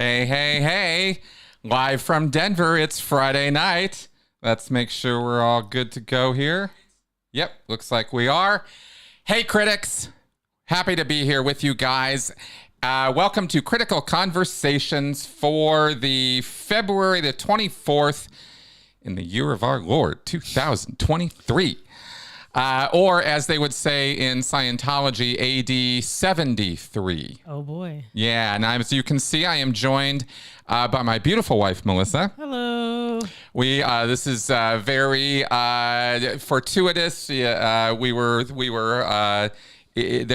Hey, hey, hey. Live from Denver. It's Friday night. Let's make sure we're all good to go here. Yep, looks like we are. Hey, critics. Happy to be here with you guys. Welcome to Critical Conversations for the February the 24th in the year of our Lord, 2023. Or as they would say in Scientology, AD 73. Oh, boy. Yeah, and as you can see, I am joined by my beautiful wife, Melissa. Hello. This is very fortuitous. There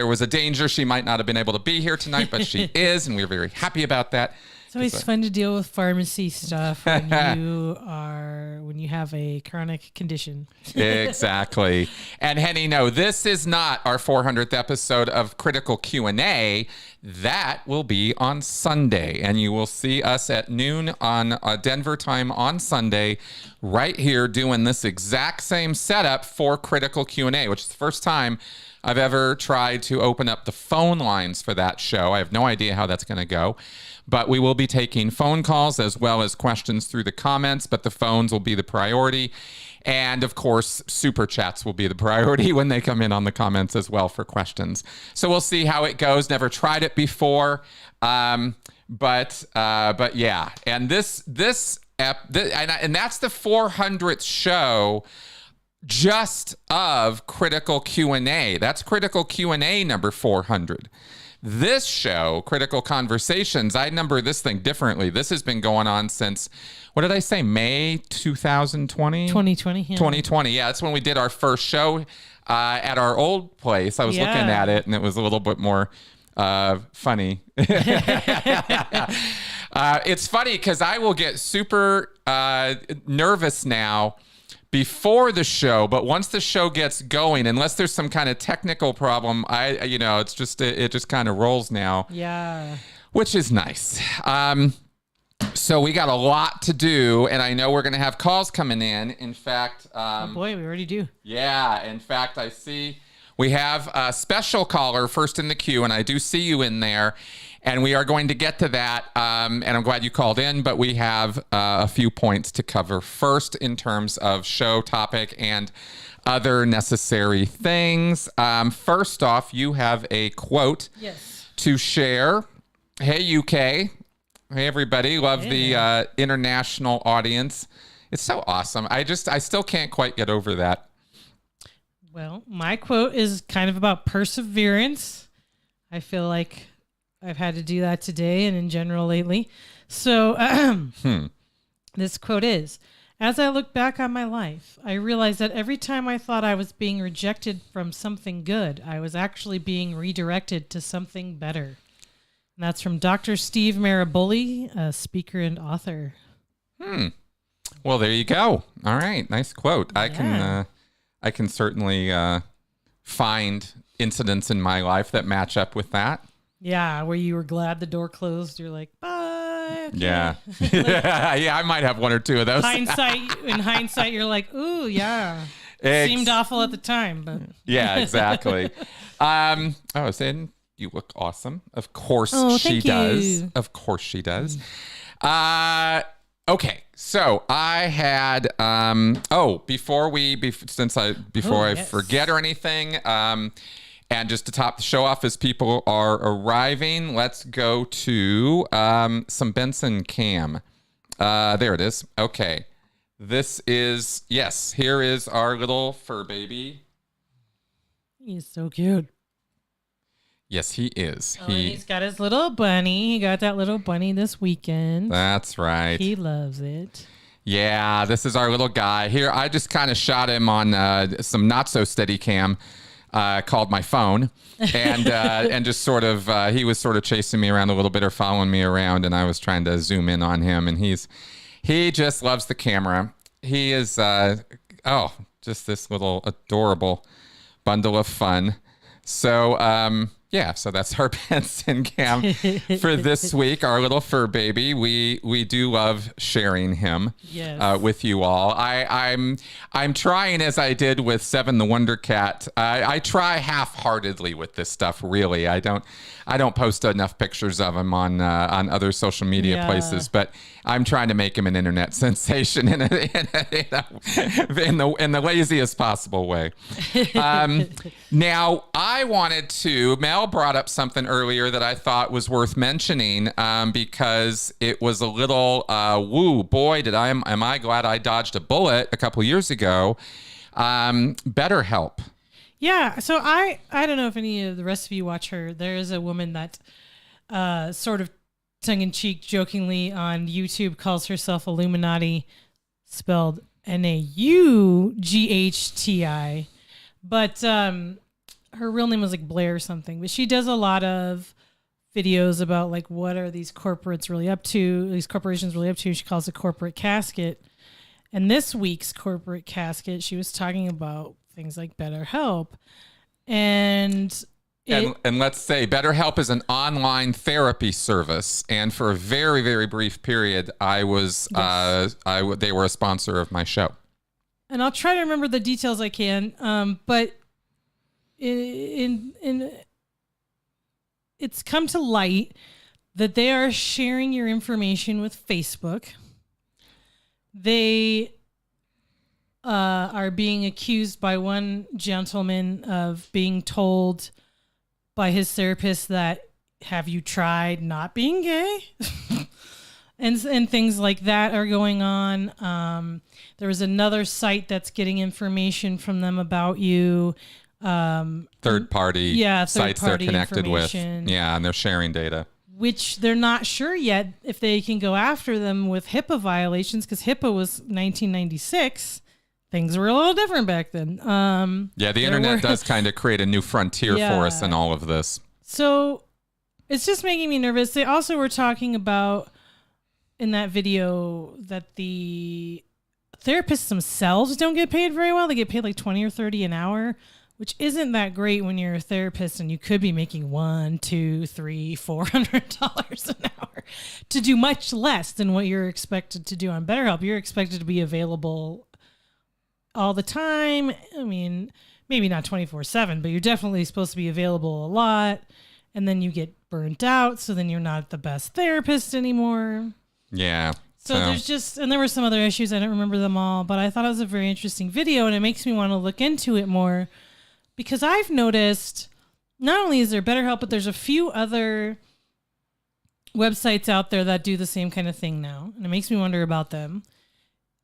was a danger she might not have been able to be here tonight, but she is, and we're very happy about that. It's always fun to deal with pharmacy stuff when you have a chronic condition. Exactly. And Henny, no, this is not our 400th episode of Critical Q&A. That will be on Sunday, and you will see us at noon on Denver time on Sunday, right here doing this exact same setup for Critical Q&A, which is the first time I've ever tried to open up the phone lines for that show. I have no idea how that's going to go. But we will be taking phone calls as well as questions through the comments, but the phones will be the priority. And of course, super chats will be the priority when they come in on the comments as well for questions. So we'll see how it goes. Never tried it before. But yeah. And that's the 400th show just of Critical Q&A. That's Critical Q&A number 400. This show, Critical Conversations, I number this thing differently. This has been going on since, what did I say, May 2020? 2020, yeah. 2020, yeah. That's when we did our first show at our old place. I was looking at it, and it was a little bit more funny. It's funny because I will get super nervous now before the show, but once the show gets going, unless there's some kind of technical problem, it just kind of rolls now. Yeah. Which is nice. So we got a lot to do, and I know we're going to have calls coming in. In fact, oh boy, we already do. Yeah. In fact, I see we have a special caller first in the queue, and I do see you in there. And we are going to get to that, and I'm glad you called in, but we have a few points to cover first in terms of show topic and other necessary things. First off, you have a quote to share. Hey, UK. Hey, everybody. Love the international audience. It's so awesome. I still can't quite get over that. Well, my quote is kind of about perseverance. I feel like I've had to do that today and in general lately. So this quote is, as I look back on my life, I realized that every time I thought I was being rejected from something good, I was actually being redirected to something better. And that's from Dr. Steve Maraboli, a speaker and author. Well, there you go. All right. Nice quote. Yeah. I can certainly find incidents in my life that match up with that. Yeah, where you were glad the door closed. You're like, bye. Okay. Yeah. Yeah, I might have one or two of those. In hindsight, you're like, ooh, yeah. Seemed awful at the time, but. Yeah, exactly. Saying you look awesome. Of course she does. Of course she does. Okay, so I had, before I forget or anything, and just to top the show off as people are arriving, let's go to some Benson cam. There it is. Okay. Here is our little fur baby. He's so cute. Yes, he is. He's got his little bunny. He got that little bunny this weekend. That's right. He loves it. Yeah, this is our little guy. Here, I just kind of shot him on some not-so-steady cam. Called my phone and just sort of he was sort of chasing me around a little bit or following me around, and I was trying to zoom in on him, and he just loves the camera. He is just this little adorable bundle of fun. So Yeah, so that's our Benson cam for this week. Our little fur baby. We do love sharing him Yes. with you all. I'm trying, as I did with Seven the Wonder Cat. I try half-heartedly with this stuff. Really, I don't post enough pictures of him on other social media places. But I'm trying to make him an internet sensation in the laziest possible way. Now, I wanted to. Mel brought up something earlier that I thought was worth mentioning because it was a little woo. Boy, am I glad I dodged a bullet a couple years ago. BetterHelp. Yeah. So I don't know if any of the rest of you watch her. There is a woman that sort of tongue-in-cheek, jokingly on YouTube calls herself Illuminati, spelled Naughti. But her real name was like Blair or something. But she does a lot of videos about like what are these corporations really up to. She calls it corporate casket. And this week's corporate casket, she was talking about things like BetterHelp. And let's say BetterHelp is an online therapy service, and for a very, very brief period, I was they were a sponsor of my show. And I'll try to remember the details I can, but in it's come to light that they are sharing your information with Facebook. They are being accused by one gentleman of being told by his therapist that, have you tried not being gay? and things like that are going on. There was another site that's getting information from them about you. Third party sites they're connected with. Yeah, and they're sharing data. Which they're not sure yet if they can go after them with HIPAA violations, because HIPAA was 1996. Things were a little different back then. The internet does kind of create a new frontier for us in all of this. So it's just making me nervous. They also were talking about in that video that the therapists themselves don't get paid very well. They get paid like $20 or $30 an hour, which isn't that great when you're a therapist and you could be making $100, $200, $300, $400 an hour to do much less than what you're expected to do on BetterHelp. You're expected to be available all the time. I mean, maybe not 24/7, but you're definitely supposed to be available a lot. And then you get burnt out, so then you're not the best therapist anymore. Yeah. So there's and there were some other issues. I don't remember them all, but I thought it was a very interesting video, and it makes me want to look into it more, because I've noticed not only is there BetterHelp, but there's a few other websites out there that do the same kind of thing now, and it makes me wonder about them.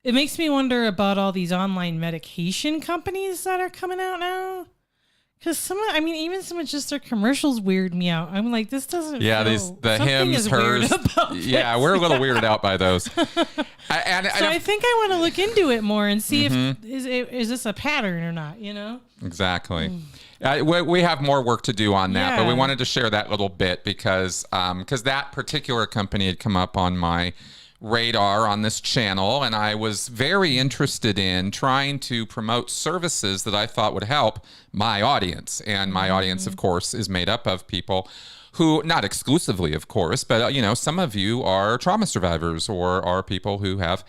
It makes me wonder about all these online medication companies that are coming out now. Because even some of just their commercials weird me out. I'm like, this doesn't. Yeah, the hymns, hers. Yeah, we're a little weirded out by those. I think I want to look into it more and see if is this a pattern or not. You know. Exactly. We have more work to do on that, but we wanted to share that little bit because that particular company had come up on my radar on this channel, and I was very interested in trying to promote services that I thought would help my audience. And my audience, of course, is made up of people who, not exclusively, of course, but some of you are trauma survivors or are people who have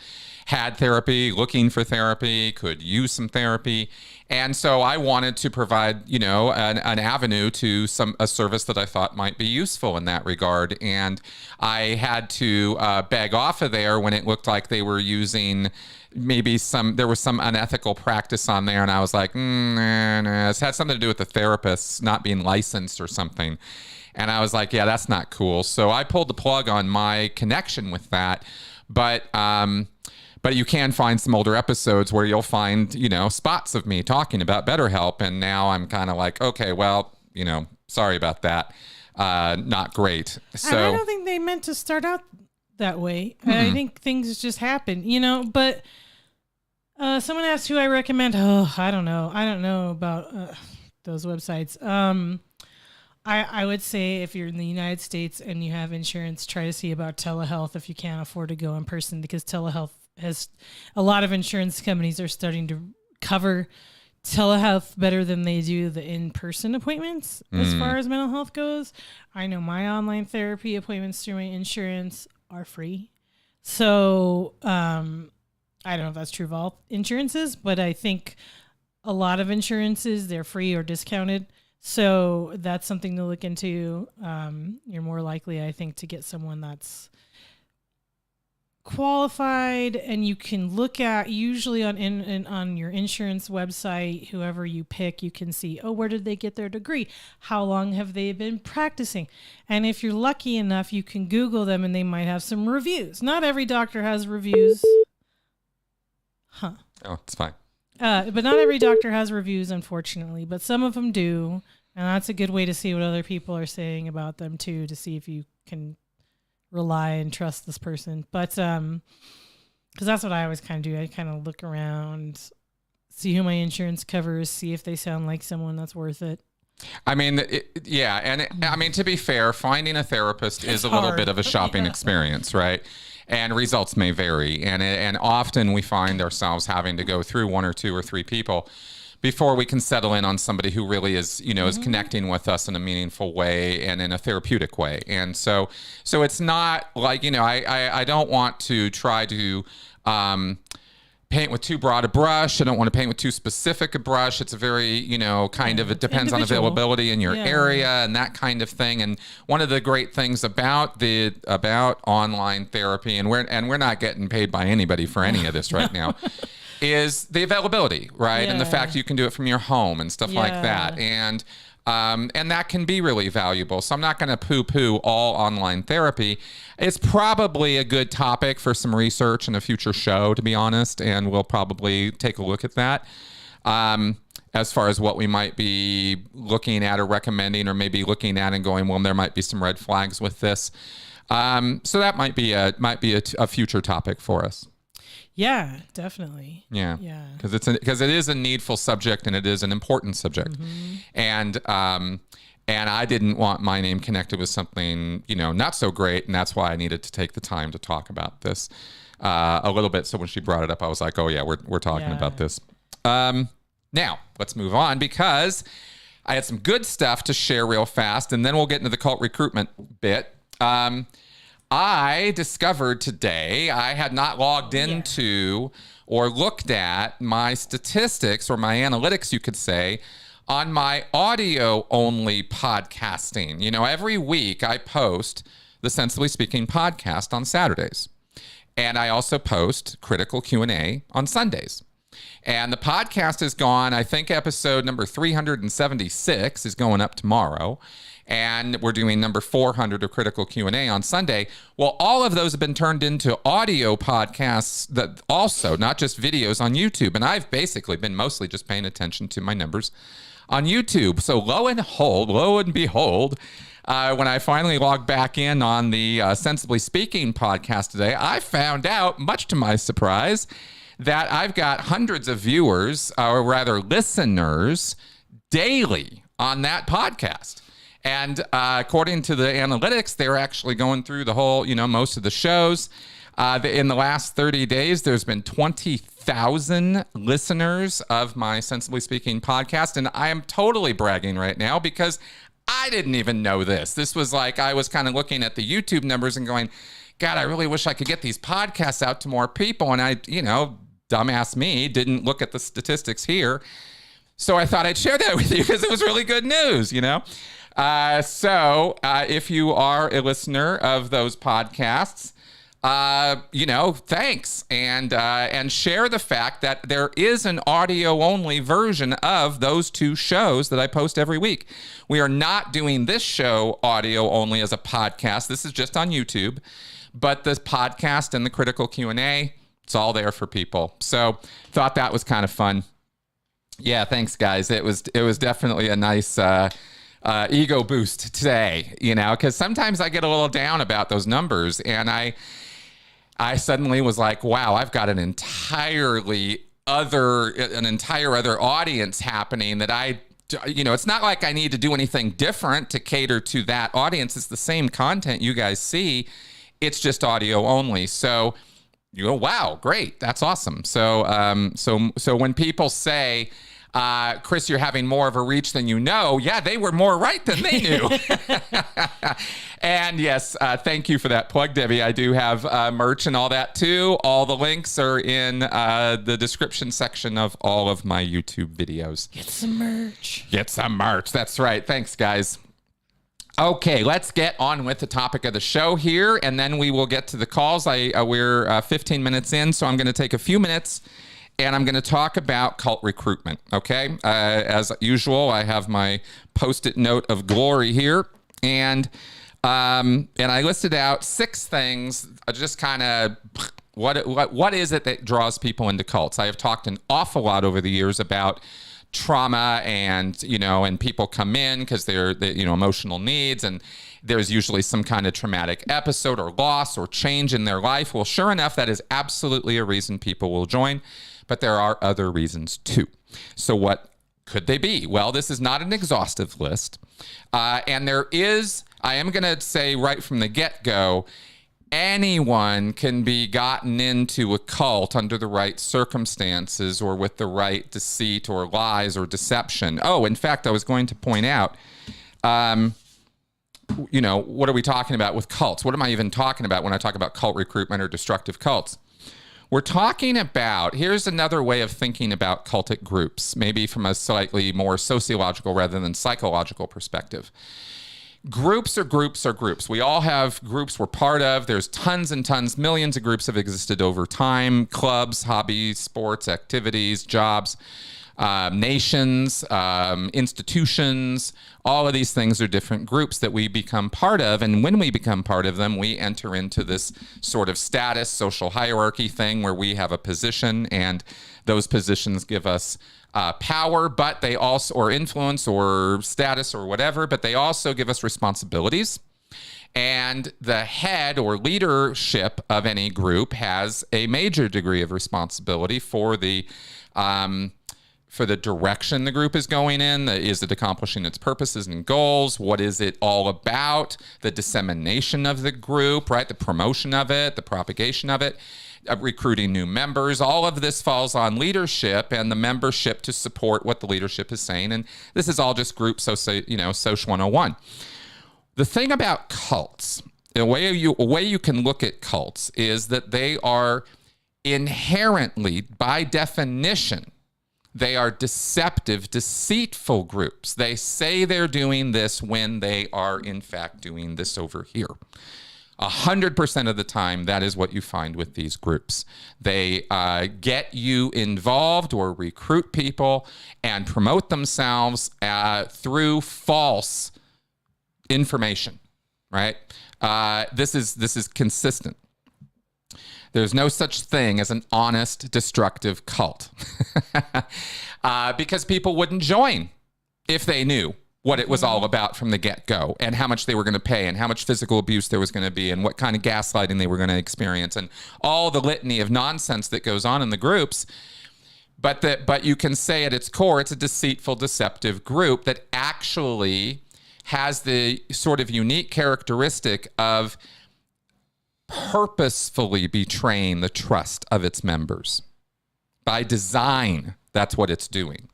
had therapy, looking for therapy, could use some therapy. And so I wanted to provide, an avenue to a service that I thought might be useful in that regard. And I had to beg off of there when it looked like they were using there was some unethical practice on there. And I was like, It had something to do with the therapists not being licensed or something. And I was like, yeah, that's not cool. So I pulled the plug on my connection with that. But you can find some older episodes where you'll find, spots of me talking about BetterHelp. And now I'm kind of like, okay, well, sorry about that. Not great. So I don't think they meant to start out that way. I think things just happen, but someone asked who I recommend. Oh, I don't know. I don't know about those websites. I would say if you're in the United States and you have insurance, try to see about telehealth if you can't afford to go in person, because telehealth has a lot of insurance companies are starting to cover telehealth better than they do the in-person appointments as far as mental health goes. I know my online therapy appointments through my insurance are free. So I don't know if that's true of all insurances, but I think a lot of insurances, they're free or discounted. So that's something to look into. You're more likely, I think, to get someone that's qualified, and you can look at usually on your insurance website, whoever you pick, you can see, oh, where did they get their degree? How long have they been practicing? And if you're lucky enough, you can Google them and they might have some reviews. Not every doctor has reviews. Oh, it's fine. But not every doctor has reviews, unfortunately, but some of them do. And that's a good way to see what other people are saying about them too, to see if you can rely and trust this person. But because that's what I always kind of do. I kind of look around, see who my insurance covers, see if they sound like someone that's worth it. I mean, I mean, to be fair, finding a therapist is a little bit of a shopping experience, right? And results may vary, and often we find ourselves having to go through one or two or three people before we can settle in on somebody who really is, is connecting with us in a meaningful way and in a therapeutic way. And so it's not like, I don't want to try to paint with too broad a brush. I don't want to paint with too specific a brush. It's a very, it depends on availability in your area and that kind of thing. And one of the great things about online therapy, and we're not getting paid by anybody for any of this right now, is the availability, right? And the fact you can do it from your home and stuff like that. And that can be really valuable. So I'm not going to poo-poo all online therapy. It's probably a good topic for some research in a future show, to be honest, and we'll probably take a look at that as far as what we might be looking at or recommending, or maybe looking at and going, well, there might be some red flags with this. So that might be a future topic for us. Yeah, definitely. Yeah. Because it is a needful subject, and it is an important subject. And I didn't want my name connected with something, not so great. And that's why I needed to take the time to talk about this a little bit. So when she brought it up, I was like, oh yeah, we're talking about this. Now let's move on, because I had some good stuff to share real fast, and then we'll get into the cult recruitment bit. I discovered today, I had not logged into or looked at my statistics, or my analytics, you could say, on my audio only podcasting. Every week I post the Sensibly Speaking podcast on Saturdays. And I also post Critical Q&A on Sundays. And the podcast is gone. I think episode number 376 is going up tomorrow. And we're doing number 400 of Critical Q&A on Sunday. Well, all of those have been turned into audio podcasts, that also, not just videos, on YouTube. And I've basically been mostly just paying attention to my numbers on YouTube. So lo and behold, when I finally logged back in on the Sensibly Speaking podcast today, I found out, much to my surprise, that I've got hundreds of viewers, or rather listeners, daily on that podcast. And according to the analytics, they're actually going through the whole, most of the shows. In the last 30 days, there's been 20,000 listeners of my Sensibly Speaking podcast. And I am totally bragging right now, because I didn't even know this. This was like, I was kind of looking at the YouTube numbers and going, God, I really wish I could get these podcasts out to more people. And I, dumbass me, didn't look at the statistics here. So I thought I'd share that with you, because it was really good news, So if you are a listener of those podcasts, thanks. And share the fact that there is an audio only version of those two shows that I post every week. We are not doing this show audio only as a podcast. This is just on YouTube, but the podcast and the Critical Q&A, it's all there for people. So thought that was kind of fun. Yeah. Thanks guys. It was definitely a nice, ego boost today, because sometimes I get a little down about those numbers, and I suddenly was like, wow, I've got an entire other audience happening that it's not like I need to do anything different to cater to that audience. It's the same content you guys see. It's just audio only. So wow, great. That's awesome. So when people say, Chris, you're having more of a reach than you know. Yeah, they were more right than they knew. And yes, thank you for that plug, Debbie. I do have merch and all that too. All the links are in the description section of all of my YouTube videos. Get some merch. Get some merch. That's right. Thanks, guys. Okay, let's get on with the topic of the show here, and then we will get to the calls. We're 15 minutes in, so I'm going to take a few minutes, and I'm going to talk about cult recruitment, okay? As usual, I have my Post-it note of glory here, and I listed out 6 things, just kind of what is it that draws people into cults. I have talked an awful lot over the years about trauma, and people come in because they're emotional needs, and there's usually some kind of traumatic episode or loss or change in their life. Well, sure enough, that is absolutely a reason people will join, but there are other reasons too. So what could they be? Well, this is not an exhaustive list, and I am going to say right from the get-go, anyone can be gotten into a cult under the right circumstances or with the right deceit or lies or deception. Oh, in fact, I was going to point out, what are we talking about with cults? What am I even talking about when I talk about cult recruitment or destructive cults? We're talking about, here's another way of thinking about cultic groups, maybe from a slightly more sociological rather than psychological perspective. Groups are groups are groups. We all have groups we're part of. There's tons and tons, millions of groups have existed over time. Clubs, hobbies, sports, activities, jobs, nations, institutions. All of these things are different groups that we become part of. And when we become part of them, we enter into this sort of status, social hierarchy thing where we have a position, and those positions give us power, but they also, or influence or status or whatever, but they also give us responsibilities. And the head or leadership of any group has a major degree of responsibility for the direction the group is going in. Is it accomplishing its purposes and goals? What is it all about? The dissemination of the group, right? The promotion of it, the propagation of it. Recruiting new members, all of this falls on leadership and the membership to support what the leadership is saying. And this is all just group Social 101. The thing about cults, a way you can look at cults is that they are inherently, by definition, they are deceptive, deceitful groups. They say they're doing this when they are in fact doing this over here. 100% of the time, that is what you find with these groups. They get you involved or recruit people and promote themselves through false information, right? This is consistent. There's no such thing as an honest, destructive cult because people wouldn't join if they knew what it was all about from the get-go, and how much they were going to pay, and how much physical abuse there was going to be, and what kind of gaslighting they were going to experience, and all the litany of nonsense that goes on in the groups. But you can say at its core, it's a deceitful, deceptive group that actually has the sort of unique characteristic of purposefully betraying the trust of its members. By design, that's what it's doing.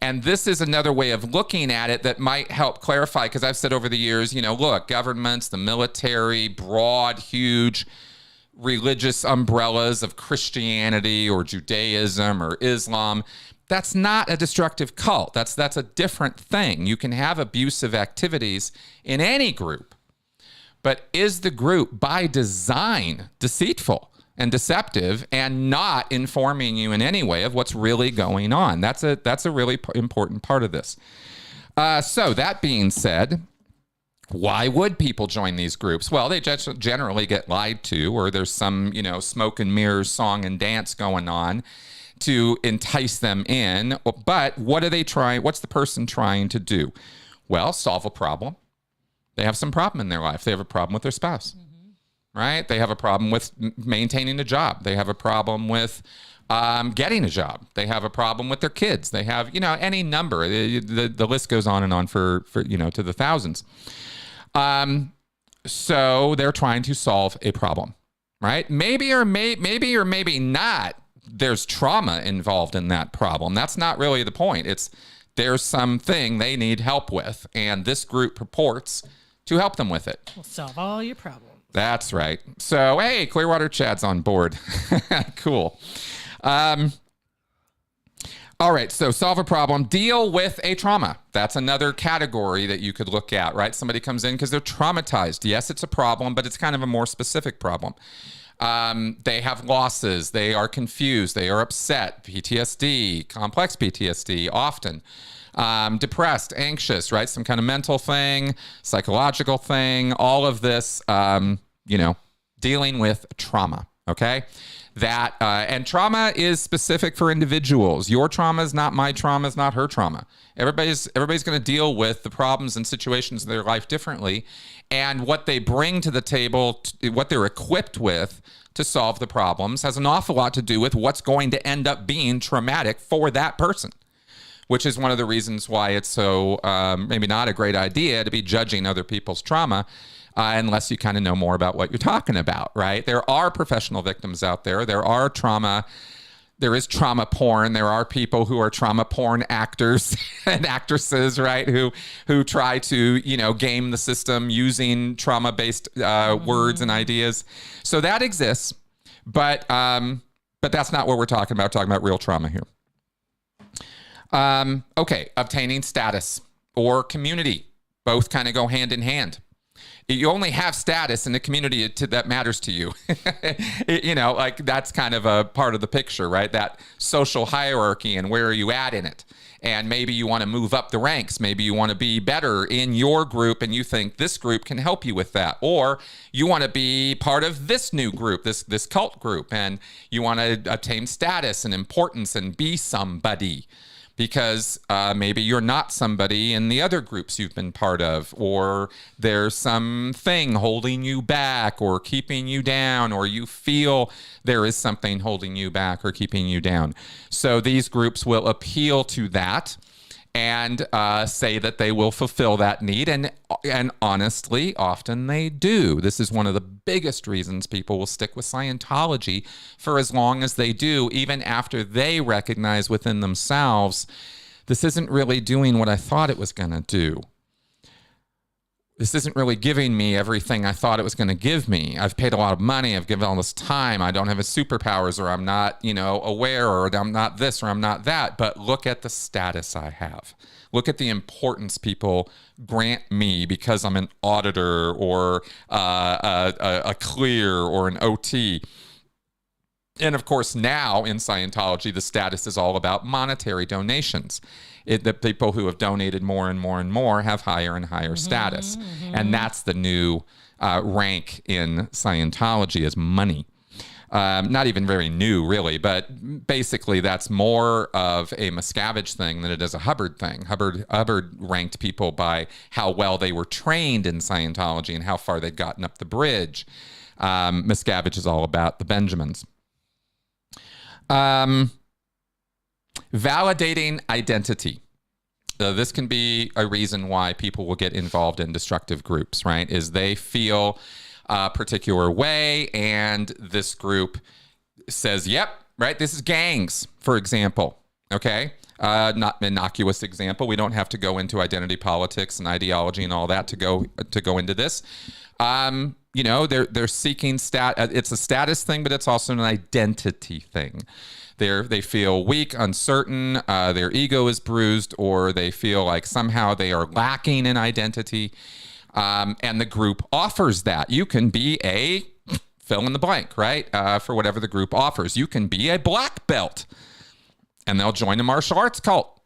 And this is another way of looking at it that might help clarify, because I've said over the years, look, governments, the military, broad, huge religious umbrellas of Christianity or Judaism or Islam, that's not a destructive cult. That's a different thing. You can have abusive activities in any group, but is the group by design deceitful and deceptive and not informing you in any way of what's really going on? That's a really important part of this. So that being said, why would people join these groups? Well, they just generally get lied to, or there's some, smoke and mirrors, song and dance going on to entice them in. But what are they trying? What's the person trying to do? Well, solve a problem. They have some problem in their life. They have a problem with their spouse. Right? They have a problem with maintaining a job. They have a problem with getting a job. They have a problem with their kids. They have, any number. The list goes on and on for to the thousands. So they're trying to solve a problem, right? Maybe or maybe not. there's trauma involved in that problem. That's not really the point. It's there's something they need help with, and this group purports to help them with it. We'll solve all your problems. That's right. So, hey, Clearwater Chad's on board. Cool. All right, so solve a problem, deal with a trauma. That's another category that you could look at, right? Somebody comes in because they're traumatized. Yes, it's a problem, but it's kind of a more specific problem. They have losses. They are confused. They are upset. PTSD, complex PTSD, often. Depressed, anxious, right? Some kind of mental thing, psychological thing, all of this, dealing with trauma, okay? That and trauma is specific for individuals. Your trauma is not my trauma, is not her trauma. Everybody's going to deal with the problems and situations in their life differently, and what they bring to the table, what they're equipped with to solve the problems, has an awful lot to do with what's going to end up being traumatic for that person. Which is one of the reasons why it's so maybe not a great idea to be judging other people's trauma. Unless you kind of know more about what you're talking about, right? There are professional victims out there. There is trauma porn. There are people who are trauma porn actors and actresses, right? Who try to, game the system using trauma-based words and ideas. So that exists, but that's not what we're talking about. We're talking about real trauma here. Okay, obtaining status or community. Both kind of go hand in hand. You only have status in the community that matters to you. That's kind of a part of the picture, right? That social hierarchy and where are you at in it? And maybe you want to move up the ranks. Maybe you want to be better in your group and you think this group can help you with that. Or you want to be part of this new group, this cult group, and you want to attain status and importance and be somebody. Because maybe you're not somebody in the other groups you've been part of, or there's something holding you back or keeping you down, or you feel there is something holding you back or keeping you down. So these groups will appeal to that and say that they will fulfill that need. And honestly, often they do. This is one of the biggest reasons people will stick with Scientology for as long as they do, even after they recognize within themselves, this isn't really doing what I thought it was going to do. This isn't really giving me everything I thought it was going to give me. I've paid a lot of money. I've given all this time. I don't have superpowers, or I'm not, aware, or I'm not this, or I'm not that. But look at the status I have. Look at the importance people grant me because I'm an auditor or a clear or an OT. And of course, now in Scientology, the status is all about monetary donations. The people who have donated more and more and more have higher and higher status. And that's the new rank in Scientology, is money. Not even very new, really, but basically that's more of a Miscavige thing than it is a Hubbard thing. Hubbard ranked people by how well they were trained in Scientology and how far they'd gotten up the bridge. Miscavige is all about the Benjamins. Validating identity. This can be a reason why people will get involved in destructive groups, right? Is they feel a particular way, and this group says, yep, right, this is gangs, for example, okay? Not an innocuous example. We don't have to go into identity politics and ideology and all that to go into this. They're seeking it's a status thing, but it's also an identity thing. They feel weak, uncertain, their ego is bruised, or they feel like somehow they are lacking in identity. And the group offers that. You can be a fill in the blank, right? For whatever the group offers. You can be a black belt, and they'll join a martial arts cult,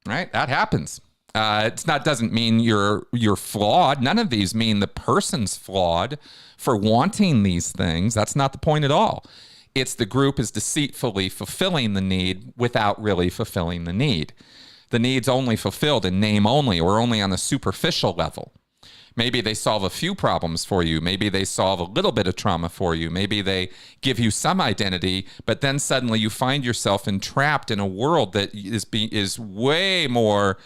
right? That happens. Doesn't mean you're flawed. None of these mean the person's flawed for wanting these things. That's not the point at all. It's the group is deceitfully fulfilling the need without really fulfilling the need. The need's only fulfilled in name only, or only on a superficial level. Maybe they solve a few problems for you. Maybe they solve a little bit of trauma for you. Maybe they give you some identity, but then suddenly you find yourself entrapped in a world that is way more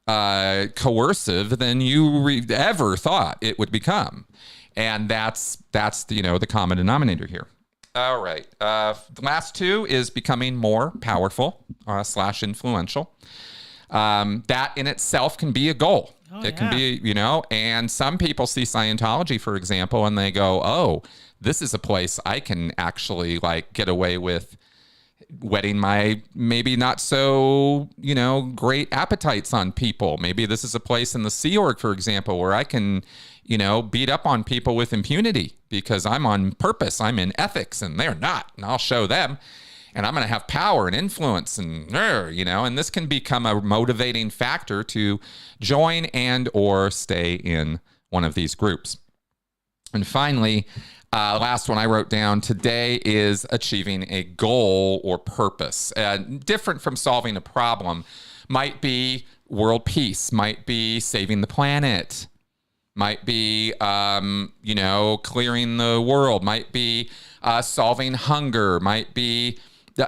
coercive than you ever thought it would become. And that's the common denominator here. All right. The last two is becoming more powerful / influential. That in itself can be a goal. It can be, and some people see Scientology, for example, and they go, oh, this is a place I can actually get away with whetting my maybe not so, great appetites on people. Maybe this is a place in the Sea Org, for example, where I can, beat up on people with impunity because I'm on purpose. I'm in ethics and they're not, and I'll show them. And I'm going to have power and influence and this can become a motivating factor to join and or stay in one of these groups. And finally, last one I wrote down today is achieving a goal or purpose. Different from solving a problem. Might be world peace, might be saving the planet, might be, clearing the world, might be solving hunger, might be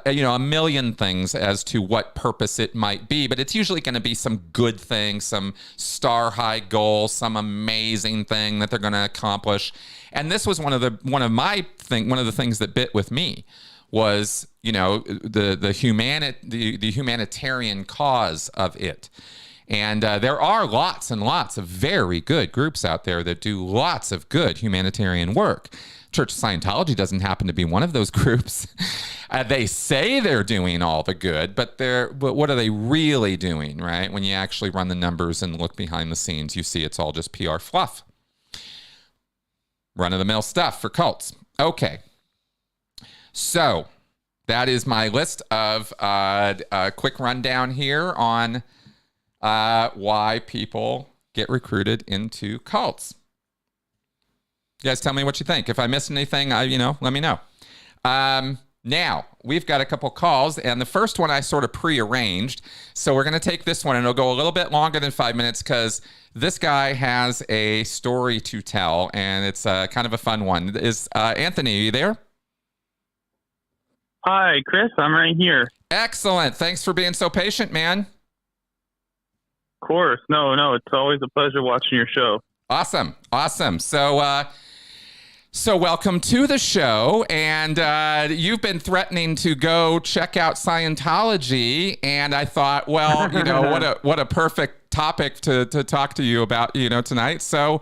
a million things as to what purpose it might be, but it's usually going to be some good thing, some star high goal, some amazing thing that they're going to accomplish. And this was one of the things that bit with me was, the humanitarian cause of it. And there are lots and lots of very good groups out there that do lots of good humanitarian work. Church of Scientology doesn't happen to be one of those groups. They say they're doing all the good, but what are they really doing, right? When you actually run the numbers and look behind the scenes, you see it's all just PR fluff. Run-of-the-mill stuff for cults. Okay. So that is my list of a quick rundown here on why people get recruited into cults. You guys tell me what you think. If I missed anything, let me know. Now, we've got a couple calls, and the first one I sort of prearranged. So we're going to take this one, and it'll go a little bit longer than 5 minutes because this guy has a story to tell, and it's kind of a fun one. Is Anthony, are you there? Hi, Chris. I'm right here. Excellent. Thanks for being so patient, man. Of course. No. It's always a pleasure watching your show. Awesome. So welcome to the show, and you've been threatening to go check out Scientology, and I thought, well, what a perfect topic to talk to you about, tonight. So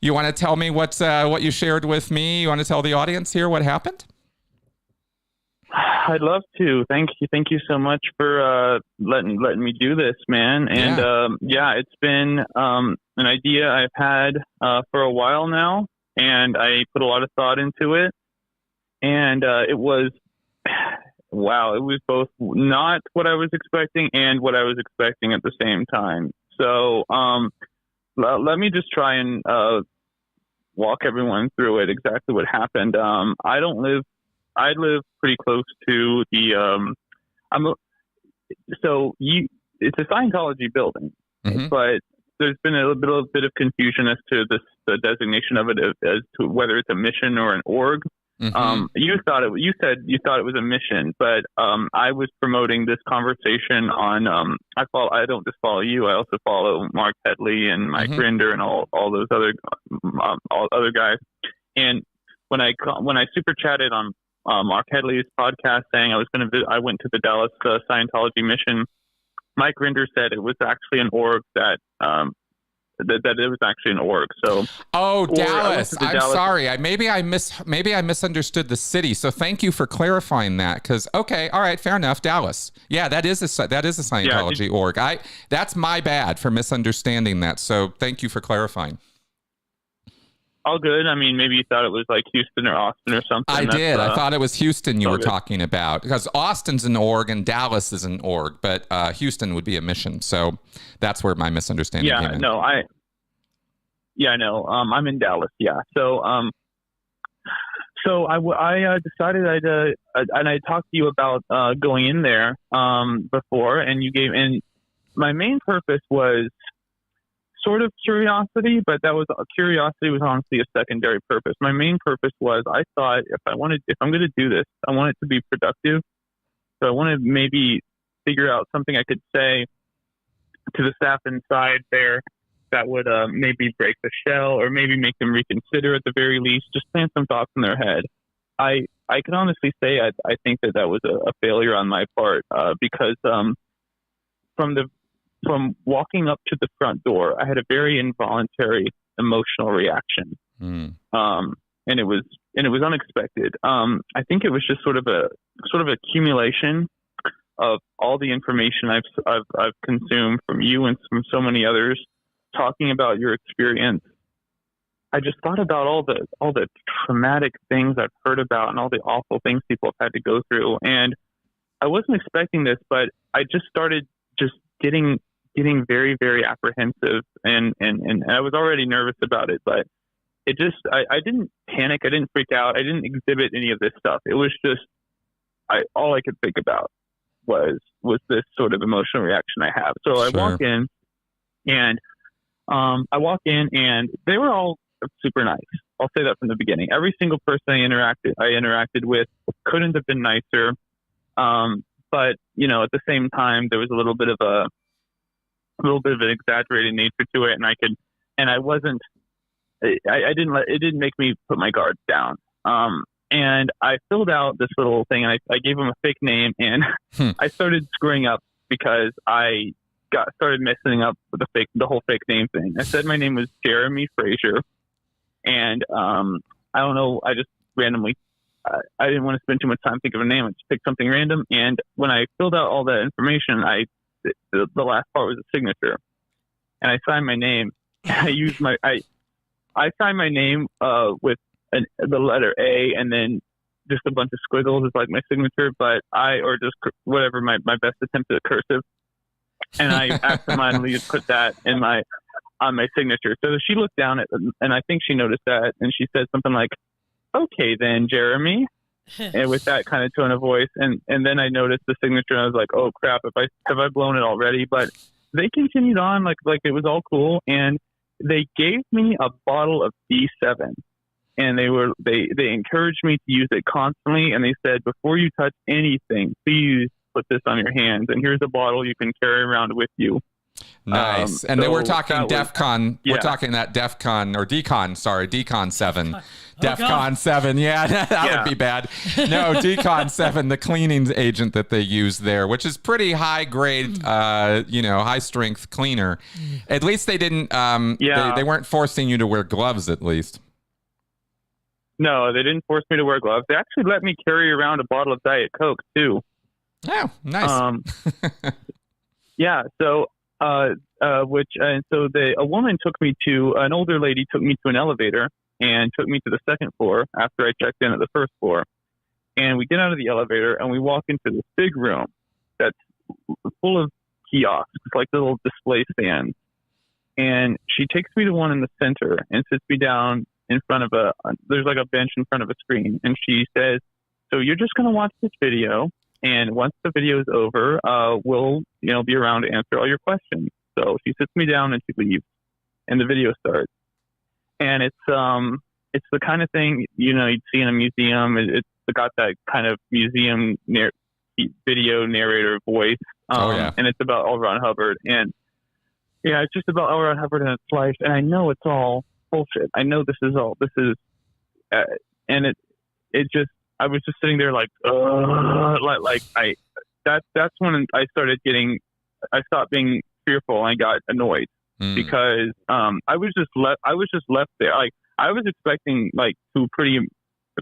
you want to tell me what you shared with me? You want to tell the audience here what happened? I'd love to. Thank you so much for letting me do this, man. And it's been an idea I've had for a while now. And I put a lot of thought into it. And it was both not what I was expecting and what I was expecting at the same time. So let me just try and walk everyone through it, exactly what happened. I live pretty close to the, it's a Scientology building, but there's been a little bit of confusion as to the designation of it as to whether it's a mission or an org. You said you thought it was a mission, but I was promoting this conversation on. I don't just follow you. I also follow Mark Headley and Mike Rinder and all those other guys. And when I super chatted on Mark Headley's podcast saying I went to the Dallas Scientology mission, Mike Rinder said it was actually an org that it was actually an org. So Dallas. I'm sorry. Maybe I misunderstood the city. So thank you for clarifying that. Because all right, fair enough. Dallas. Yeah, that is a Scientology org. That's my bad for misunderstanding that. So thank you for clarifying. All good. I mean, maybe you thought it was like Houston or Austin or something. I did. I thought it was Houston you were talking about because Austin's an org and Dallas is an org, but Houston would be a mission. So that's where my misunderstanding came in. I know. I'm in Dallas. Yeah. So I decided and I talked to you about going in there before, and my main purpose was sort of curiosity, but curiosity was honestly a secondary purpose. My main purpose was I thought if I'm going to do this, I want it to be productive. So I want to maybe figure out something I could say to the staff inside there that would maybe break the shell or maybe make them reconsider at the very least, just plant some thoughts in their head. I I can honestly say I think that was a failure on my part because from walking up to the front door, I had a very involuntary emotional reaction, and it was unexpected. I think it was just sort of accumulation of all the information I've consumed from you and from so many others talking about your experience. I just thought about all the traumatic things I've heard about and all the awful things people have had to go through, and I wasn't expecting this, but I just started just getting very, very apprehensive, and I was already nervous about it, but it just I didn't panic, I didn't freak out, I didn't exhibit any of this stuff. It was just all I could think about was this sort of emotional reaction I have. So I walk in, and they were all super nice. I'll say that from the beginning. Every single person I interacted with couldn't have been nicer. But at the same time, there was a little bit of an exaggerated nature to it, and it didn't make me put my guard down. And I filled out this little thing, and I gave him a fake name, and I started screwing up because I started messing up with the whole fake name thing. I said my name was Jeremy Frazier, and I don't know, I just randomly, I didn't want to spend too much time thinking of a name. I just picked something random, and when I filled out all that information, the last part was a signature, and I signed my name. I signed my name with the letter A, and then just a bunch of squiggles is like my signature, or just whatever, my best attempt at cursive. And I absentmindedly just put that on my signature. So she looked down at, and I think she noticed that, and she said something like, "Okay then, Jeremy," and with that kind of tone of voice. And then I noticed the signature, and I was like, "Oh crap, have I blown it already?" But they continued on like it was all cool, and they gave me a bottle of D7, and they encouraged me to use it constantly, and they said, "Before you touch anything, please put this on your hands, and here's a bottle you can carry around with you." Nice. And then we're talking DEF CON. We're talking that DEF CON or DCON 7. DEF CON 7. Yeah, that would be bad. No, DCON 7, the cleaning agent that they use there, which is pretty high grade, high strength cleaner. At least they didn't, they weren't forcing you to wear gloves, at least. No, they didn't force me to wear gloves. They actually let me carry around a bottle of Diet Coke too. Oh, nice. Yeah. So, an older lady took me to an elevator and took me to the second floor after I checked in at the first floor. And we get out of the elevator and we walk into this big room that's full of kiosks, like little display stands. And she takes me to one in the center and sits me down in front of there's like a bench in front of a screen. And she says, "So you're just going to watch this video. And once the video is over, we'll, be around to answer all your questions." So she sits me down and she leaves, and the video starts. And it's the kind of thing, you'd see in a museum. It's got that kind of museum video narrator voice. And it's about L. Ron Hubbard. And yeah, it's just about L. Ron Hubbard and his life. And I know it's all bullshit. I know this is, and it just, I was just sitting there that's when I stopped being fearful, and I got annoyed because I was just left there. Like, I was expecting to pretty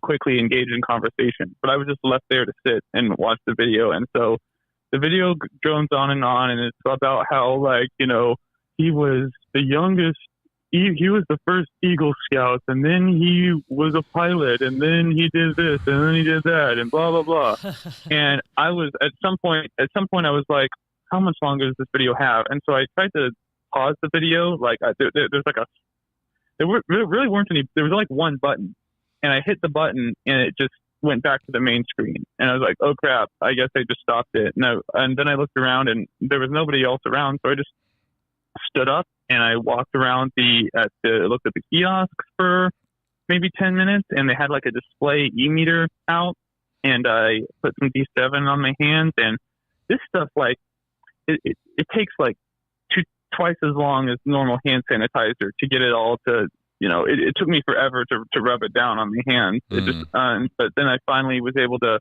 quickly engage in conversation, but I was just left there to sit and watch the video. And so the video drones on, and it's about how he was the youngest. He was the first Eagle Scout, and then he was a pilot, and then he did this, and then he did that, and blah, blah, blah. And I was, at some point, I was like, how much longer does this video have? And so I tried to pause the video. There really weren't any, there was like one button, and I hit the button, and it just went back to the main screen. And I was like, oh crap, I guess I just stopped it. And then I looked around, and there was nobody else around, so I just stood up and I walked around looked at the kiosks for maybe 10 minutes, and they had like a display e-meter out, and I put some D7 on my hands, and this stuff, it takes like twice as long as normal hand sanitizer to get it all to it took me forever to rub it down on my hands. It just, but then I finally was able to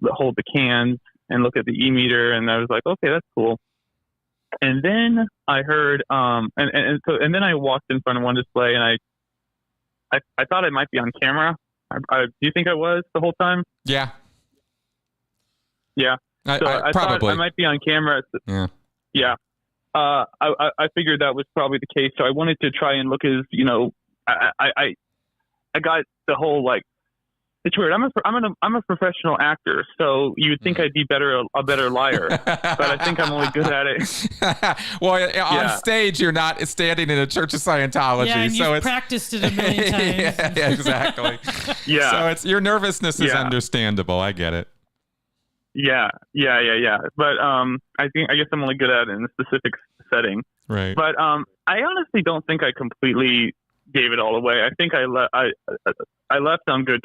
hold the cans and look at the e-meter, and I was like, okay, that's cool. And then I heard, and then I walked in front of one display, and I thought I might be on camera. Do you think I was the whole time? Yeah. Yeah. So I probably thought I might be on camera. Yeah. Yeah. I figured that was probably the case. So I wanted to try and look as, I got the whole, like, it's weird. I'm a professional actor, so you would think I'd be a better liar, but I think I'm only good at it. Well, on stage, you're not standing in a Church of Scientology, and so you've practiced it a million times. yeah, exactly. Yeah. So it's your nervousness is understandable. I get it. Yeah. But I guess I'm only good at it in a specific setting. Right. But I honestly don't think I completely gave it all away. I think I left on good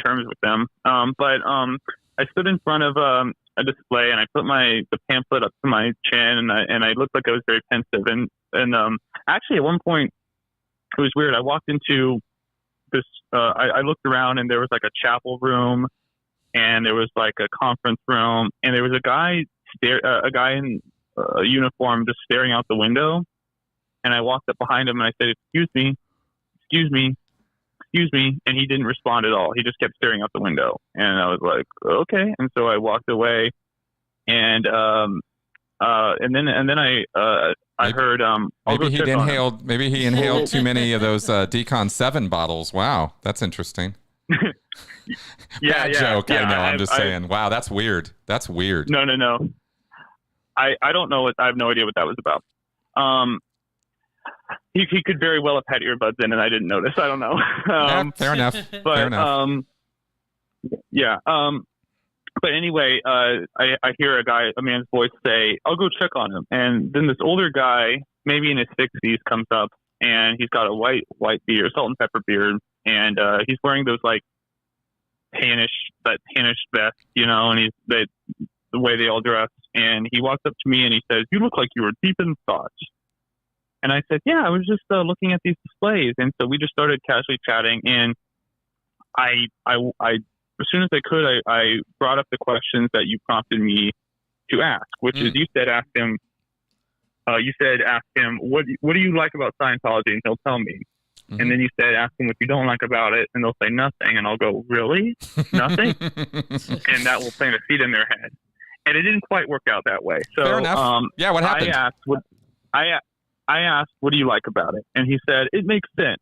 terms with them. But I stood in front of a display, and I put the pamphlet up to my chin, and I looked like I was very pensive. And actually, at one point, it was weird. I walked into this. I looked around, and there was like a chapel room, and there was like a conference room, and there was a guy in a uniform just staring out the window. And I walked up behind him, and I said, "Excuse me." And he didn't respond at all. He just kept staring out the window. And I was like, okay. And so I walked away, and then I heard, maybe he inhaled too many of those Decon 7 bottles. Wow. That's interesting. Bad joke. I know. I'm just saying, wow, that's weird. That's weird. No. I don't know. I have no idea what that was about. He could very well have had earbuds in, and I didn't notice. I don't know. Fair enough. But, fair enough. But anyway, I hear a man's voice say, "I'll go check on him." And then this older guy, maybe in his 60s, comes up, and he's got a white beard, salt and pepper beard, and he's wearing those like tannish vest, and he's the way they all dress. And he walks up to me and he says, "You look like you were deep in thought." And I said, "Yeah, I was just looking at these displays." And so we just started casually chatting. And I as soon as I could, I brought up the questions that you prompted me to ask, which is you said, ask him, what do you like about Scientology? And he'll tell me. Mm-hmm. And then you said, ask them what you don't like about it. And they'll say nothing. And I'll go, really? Nothing? And that will plant a seed in their head. And it didn't quite work out that way. So, fair enough. What happened? I asked, what do you like about it? And he said, it makes sense.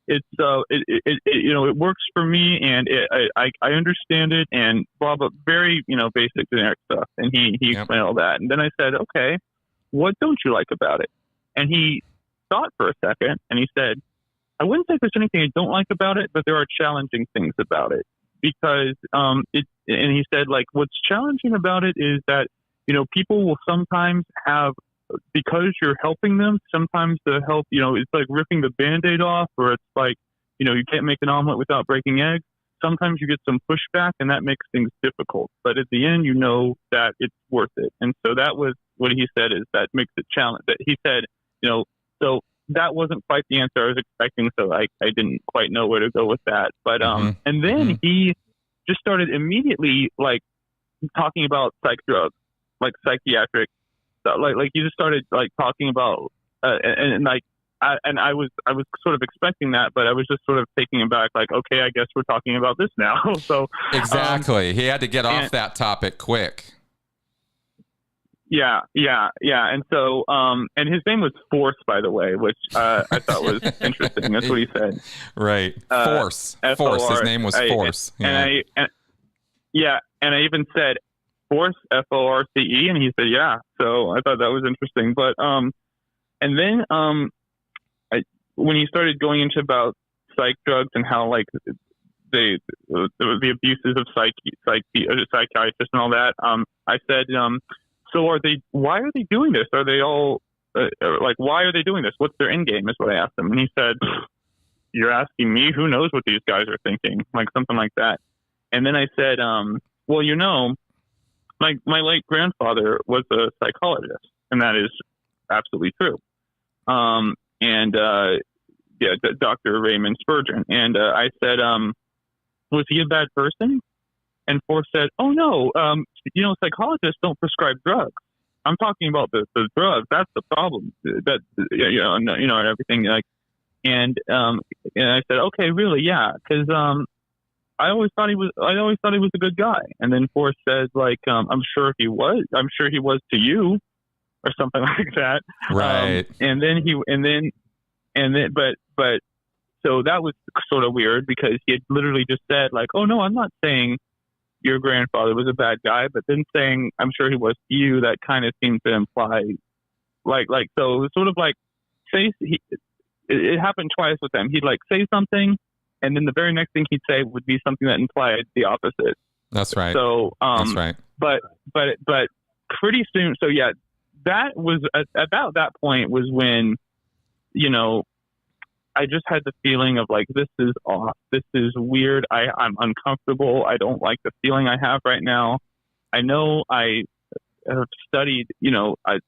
It's it works for me, and I understand it, and blah blah, very basic generic stuff. And he explained all that. And then I said, okay, what don't you like about it? And he thought for a second, and he said, I wouldn't say there's anything I don't like about it, but there are challenging things about it. Because and he said, like, what's challenging about it is that people will sometimes have, because you're helping them, sometimes the help, it's like ripping the Band-Aid off, or it's like, you can't make an omelet without breaking eggs. Sometimes you get some pushback, and that makes things difficult. But at the end, that it's worth it. And so that was what he said, is that makes it challenge. That he said, so that wasn't quite the answer I was expecting. So I didn't quite know where to go with that. But and then he just started immediately like talking about psych drugs, like psychiatric. Like he just started like talking about and I was sort of expecting that, but I was just sort of taking it back, like, okay, I guess we're talking about this now. So exactly, he had to get off that topic quick. Yeah. And so and his name was Force, by the way, which I thought was interesting. That's what he said. Right. Force. Force. His name was Force. And I even said Force, Force, and he said, yeah. So I thought that was interesting. But and then when he started going into about psych drugs and how like the abuses of psychiatrists and all that, I said, so why are they doing this? Are they all like, why are they doing this? What's their end game, is what I asked him. And he said, you're asking me? Who knows what these guys are thinking? Like something like that. And then I said, well, my late grandfather was a psychologist, and that is absolutely true. And Dr. Raymond Spurgeon. And I said, was he a bad person? And Forrest said, oh, no, psychologists don't prescribe drugs. I'm talking about the drugs. That's the problem. That, and everything. And I said, okay, really? Yeah. Because I always thought he was a good guy. And then Forrest says, I'm sure he was to you, or something like that. Right. But so that was sort of weird, because he had literally just said, oh no, I'm not saying your grandfather was a bad guy, but then saying I'm sure he was to you, that kind of seemed to imply so it was sort of it happened twice with him. He'd say something, and then the very next thing he'd say would be something that implied the opposite. That's right. So that's right. But pretty soon, so yeah, that was at about that point was when, I just had the feeling of this is off. This is weird. I'm uncomfortable. I don't like the feeling I have right now. I know I have studied, I've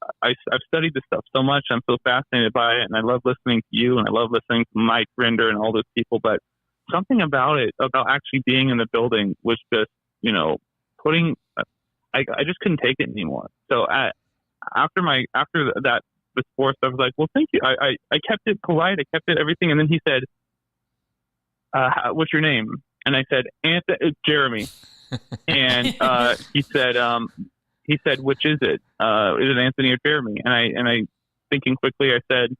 studied this stuff so much. I'm so fascinated by it, and I love listening to you, and I love listening to Mike Rinder and all those people. But something about actually being in the building was just, I just couldn't take it anymore. So after that, with Forrest, I was like, well, thank you. I kept it polite. I kept it everything. And then he said, what's your name? And I said, Jeremy. And he said, which is it? Is it Anthony or Jeremy? And I thinking quickly, I said,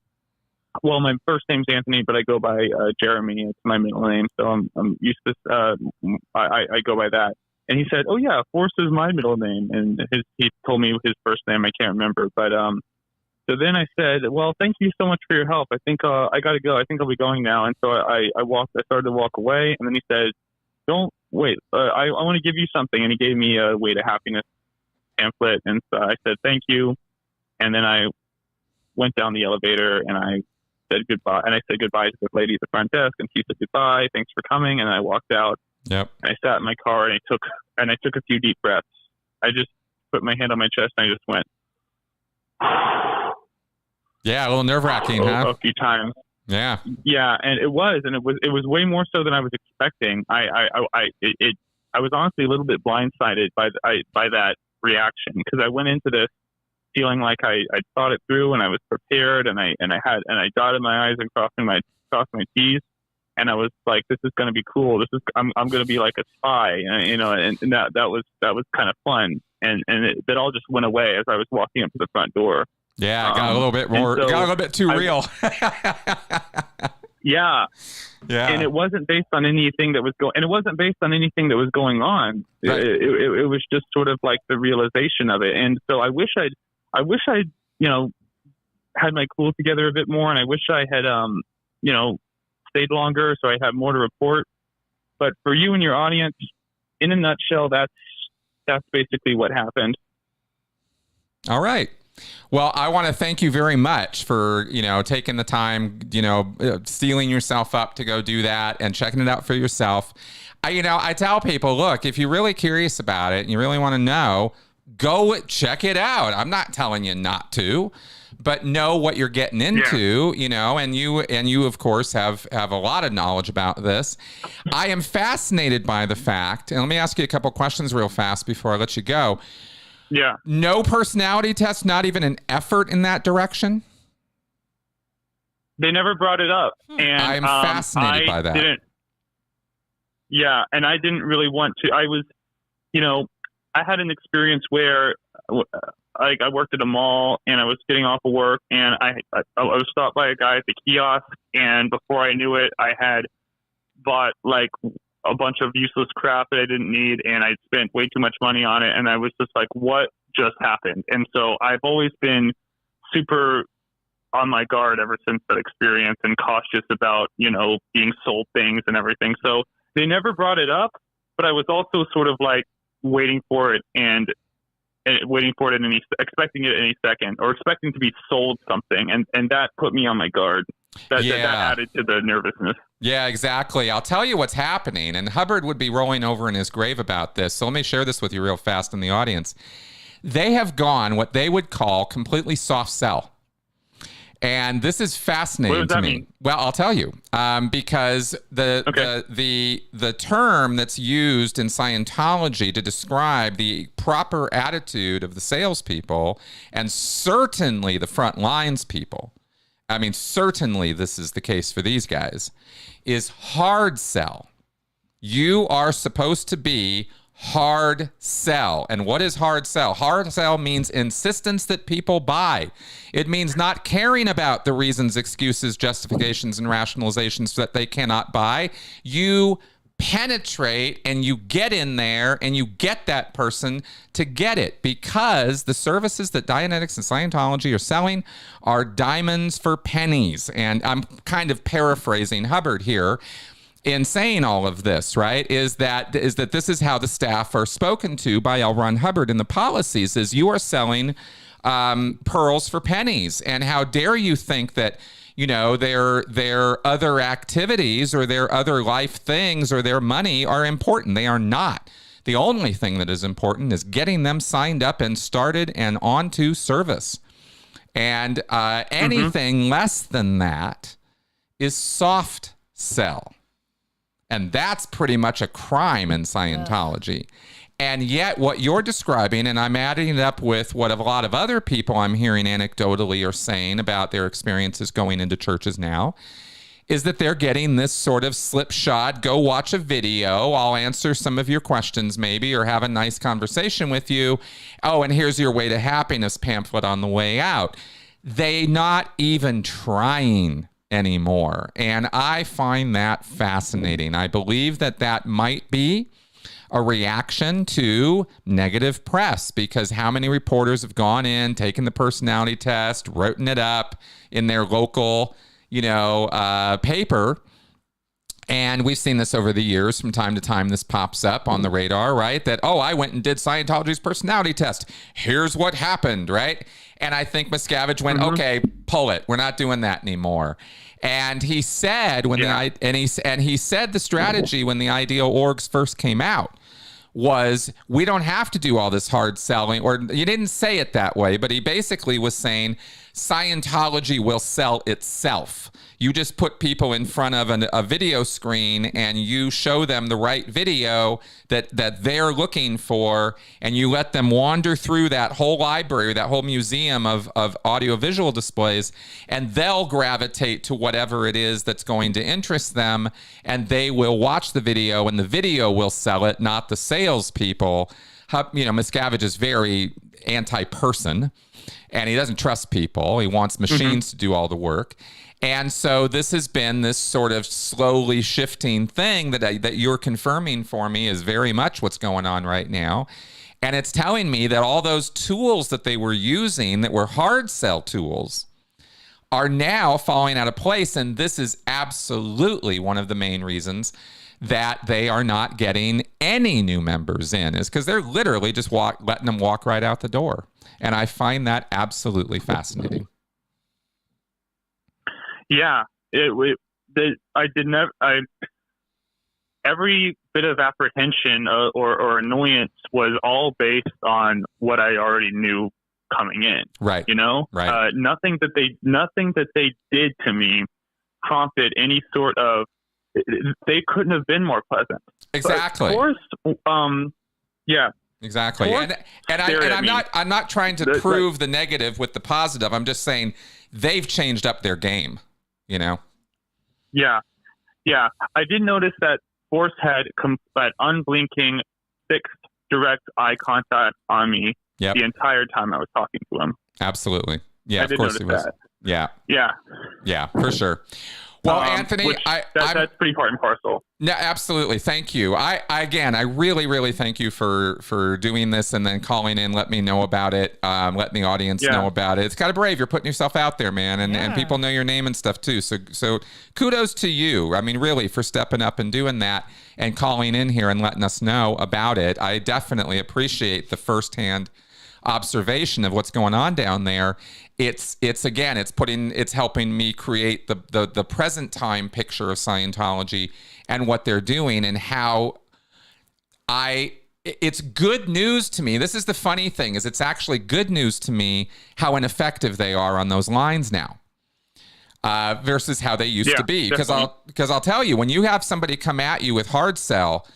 well, my first name's Anthony, but I go by Jeremy. It's my middle name. So I'm used to, I go by that. And he said, oh yeah, Forrest is my middle name. And he told me his first name. I can't remember, but, so then I said, well, thank you so much for your help. I think I got to go. I think I'll be going now. And so I started to walk away. And then he said, don't wait. I want to give you something. And he gave me a Way to Happiness pamphlet. And so I said, thank you. And then I went down the elevator and I said goodbye. And I said goodbye to the lady at the front desk. And she said goodbye. Thanks for coming. And I walked out. Yep. And I sat in my car and I took a few deep breaths. I just put my hand on my chest and I just went, yeah, a little nerve-wracking, huh? A few times. Yeah. Yeah, and it was way more so than I was expecting. I was honestly a little bit blindsided by that reaction, because I went into this feeling like I thought it through and I was prepared and I dotted my I's and crossed my T's, and I was like, this is going to be cool. I'm going to be like a spy, and that was kind of fun, and that all just went away as I was walking up to the front door. Yeah, it got a little bit more, got a little bit too real. Yeah. And it wasn't based on anything that was going on. Right. It was just sort of like the realization of it. And so I wish I'd had my cool together a bit more, and I wish I had, stayed longer so I had more to report. But for you and your audience, in a nutshell, that's basically what happened. All right. Well, I want to thank you very much for, taking the time, steeling yourself up to go do that and checking it out for yourself. I tell people, look, if you're really curious about it and you really want to know, go check it out. I'm not telling you not to, but know what you're getting into, and you of course have a lot of knowledge about this. I am fascinated by the fact, and let me ask you a couple questions real fast before I let you go. Yeah. No personality test, not even an effort in that direction? They never brought it up. And I'm fascinated by that. Yeah, and I didn't really want to. I was, I had an experience where I worked at a mall and I was getting off of work, and I was stopped by a guy at the kiosk, and before I knew it, I had bought a bunch of useless crap that I didn't need, and I spent way too much money on it, and I was just like, what just happened? And so I've always been super on my guard ever since that experience, and cautious about, being sold things and everything. So they never brought it up, but I was also sort of waiting for it and expecting it any second, or expecting to be sold something. And that put me on my guard. That added to the nervousness. Yeah, exactly. I'll tell you what's happening. And Hubbard would be rolling over in his grave about this. So let me share this with you real fast in the audience. They have gone what they would call completely soft sell. And this is fascinating What does to that me. mean? Well, I'll tell you, because the term that's used in Scientology to describe the proper attitude of the salespeople, and certainly the front lines people, I mean, certainly this is the case for these guys, is hard sell. You are supposed to be hard sell. And what is hard sell? Hard sell means insistence that people buy. It means not caring about the reasons, excuses, justifications, and rationalizations that they cannot buy. You penetrate and you get in there and you get that person to get it, because the services that Dianetics and Scientology are selling are diamonds for pennies. And I'm kind of paraphrasing Hubbard here in saying all of this, right, is that this is how the staff are spoken to by L. Ron Hubbard in the policies, is you are selling pearls for pennies. And how dare you think that, you know, their other activities or their other life things or their money are important. They are not. The only thing that is important is getting them signed up and started and onto service. And anything less than that is soft sell. And that's pretty much a crime in Scientology. And yet what you're describing, and I'm adding it up with what a lot of other people I'm hearing anecdotally are saying about their experiences going into churches now, is that they're getting this sort of slipshod, go watch a video, I'll answer some of your questions maybe, or have a nice conversation with you. Oh, and here's your way to happiness pamphlet on the way out. They not even trying anymore. And I find that fascinating. I believe that that might be a reaction to negative press, because how many reporters have gone in, taken the personality test, written it up in their local, paper. And we've seen this over the years. From time to time, this pops up on the radar, right? That, oh, I went and did Scientology's personality test. Here's what happened, right? And I think Miscavige went, okay, pull it. We're not doing that anymore. And he said he said the strategy when the ideal orgs first came out was, we don't have to do all this hard selling. Or you didn't say it that way, but he basically was saying Scientology will sell itself. You just put people in front of a video screen and you show them the right video that they're looking for, and you let them wander through that whole library, that whole museum of audiovisual displays, and they'll gravitate to whatever it is that's going to interest them, and they will watch the video, and the video will sell it, not the salespeople. Miscavige is very anti-person, and he doesn't trust people. He wants machines to do all the work. And so this has been this sort of slowly shifting thing that you're confirming for me is very much what's going on right now. And it's telling me that all those tools that they were using that were hard sell tools are now falling out of place. And this is absolutely one of the main reasons that they are not getting any new members in, is because they're literally just letting them walk right out the door. And I find that absolutely fascinating. Yeah, every bit of apprehension or annoyance was all based on what I already knew coming in. Right. Right. Nothing that they did to me prompted any sort of. They couldn't have been more pleasant. Exactly. Of course. Yeah. Exactly. I'm not trying to prove the negative with the positive. I'm just saying they've changed up their game, Yeah. Yeah. I did notice that Force had that unblinking, fixed, direct eye contact on me the entire time I was talking to him. Absolutely. Yeah, of course he was. That. Yeah. Yeah. Yeah, for sure. Well, Anthony, that's pretty part and parcel. No, absolutely. Thank you. I really, really thank you for doing this and then calling in, let me know about it, letting the audience know about it. It's kind of brave. You're putting yourself out there, man, and people know your name and stuff too. So kudos to you. I mean, really, for stepping up and doing that and calling in here and letting us know about it. I definitely appreciate the firsthand observation of what's going on down there. It's helping me create the present time picture of Scientology and what they're doing, and how it's good news to me. This is the funny thing, is it's actually good news to me how ineffective they are on those lines now. versus how they used to be. Because definitely. I'll tell you, when you have somebody come at you with hard sell,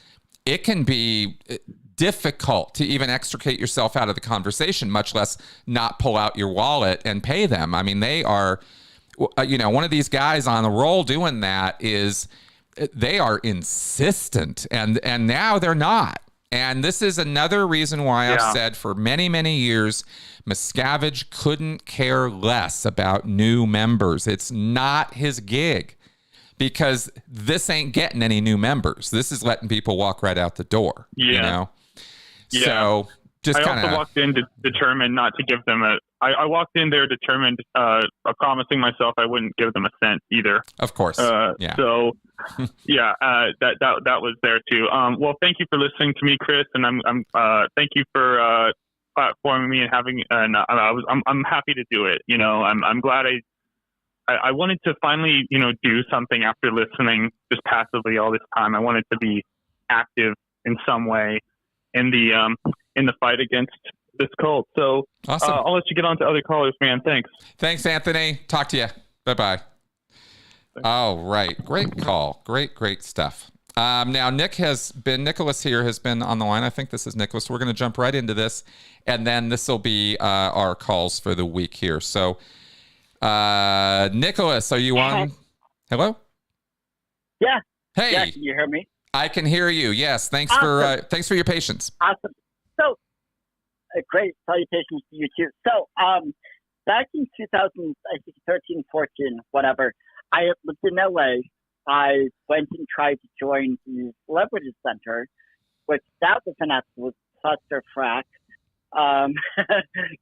it can be difficult to even extricate yourself out of the conversation, much less not pull out your wallet and pay them. I mean, they are, one of these guys on the roll doing that is they are insistent, and now they're not. And this is another reason why I've said for many, many years, Miscavige couldn't care less about new members. It's not his gig, because this ain't getting any new members. This is letting people walk right out the door. Yeah. So just kind of. I also walked in determined not to give them I walked in there determined, promising myself I wouldn't give them a cent either. Of course. So that was there too. Well, thank you for listening to me, Chris, and I'm thank you for platforming me and having. And I'm happy to do it. I'm glad I wanted to finally do something after listening just passively all this time. I wanted to be active in some way in the fight against this cult. So awesome. I'll let you get on to other callers, man. Thanks, Anthony. Talk to you. Bye-bye. All right. Great call. Great stuff. Now, Nicholas here has been on the line. I think this is Nicholas. We're going to jump right into this, and then this will be our calls for the week here. So, Nicholas, are you on? Hello? Yeah. Hey. Yeah, can you hear me? I can hear you. Yes. Thanks for your patience. Awesome. So, great salutations to you too. So, back in 2013, 14, whatever, I lived in LA. I went and tried to join the Celebrity Center, which that was an absolute clusterfuck.